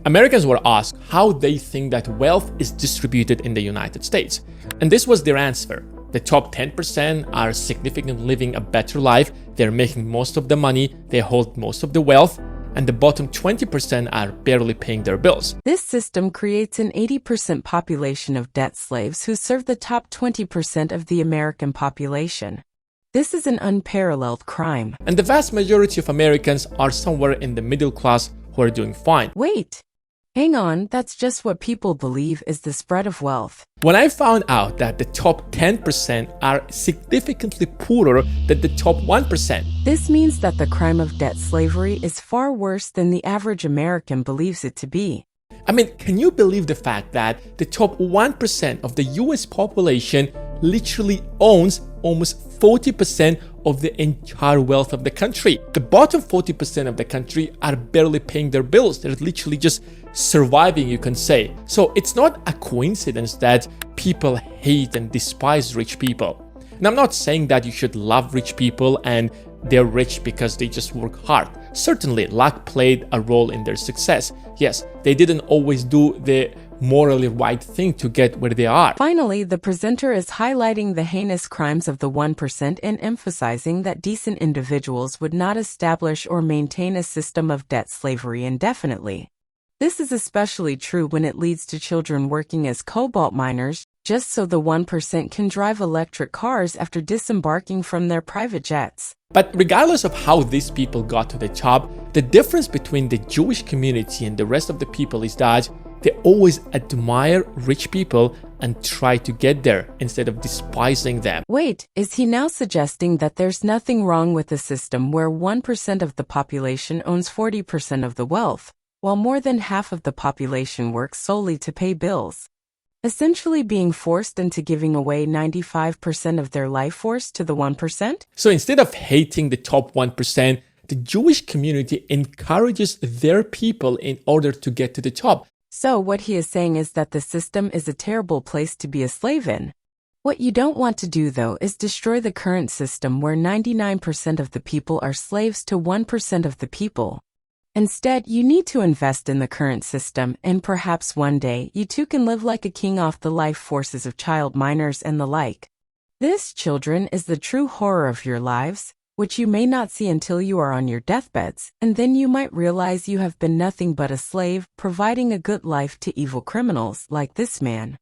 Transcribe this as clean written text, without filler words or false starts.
Americans were asked how they think that wealth is distributed in the United States. And this was their answer. The top 10% are significantly living a better life, they're making most of the money, they hold most of the wealth, and the bottom 20% are barely paying their bills. This system creates an 80% population of debt slaves who serve the top 20% of the American population. This is an unparalleled crime. And the vast majority of Americans are somewhere in the middle class who are doing fine. Wait, hang on, that's just what people believe is the spread of wealth. When I found out that the top 10% are significantly poorer than the top 1%. This means that the crime of debt slavery is far worse than the average American believes it to be. I mean, can you believe the fact that the top 1% of the US population literally owns almost 40% of the entire wealth of the country? The bottom 40% of the country are barely paying their bills. They're literally just surviving, you can say. So it's not a coincidence that people hate and despise rich people. And I'm not saying that you should love rich people and they're rich because they just work hard. Certainly, luck played a role in their success. Yes, they didn't always do the morally right thing to get where they are. Finally, the presenter is highlighting the heinous crimes of the 1% and emphasizing that decent individuals would not establish or maintain a system of debt slavery indefinitely. This is especially true when it leads to children working as cobalt miners, just so the 1% can drive electric cars after disembarking from their private jets. But regardless of how these people got to the top, the difference between the Jewish community and the rest of the people is that they always admire rich people and try to get there instead of despising them. Wait, is he now suggesting that there's nothing wrong with a system where 1% of the population owns 40% of the wealth, while more than half of the population works solely to pay bills? Essentially being forced into giving away 95% of their life force to the 1%? So instead of hating the top 1%, the Jewish community encourages their people in order to get to the top. So what he is saying is that the system is a terrible place to be a slave in. What you don't want to do, though, is destroy the current system where 99% of the people are slaves to 1% of the people. Instead, you need to invest in the current system, and perhaps one day you too can live like a king off the life forces of child miners and the like. This, children, is the true horror of your lives, which you may not see until you are on your deathbeds, and then you might realize you have been nothing but a slave, providing a good life to evil criminals like this man.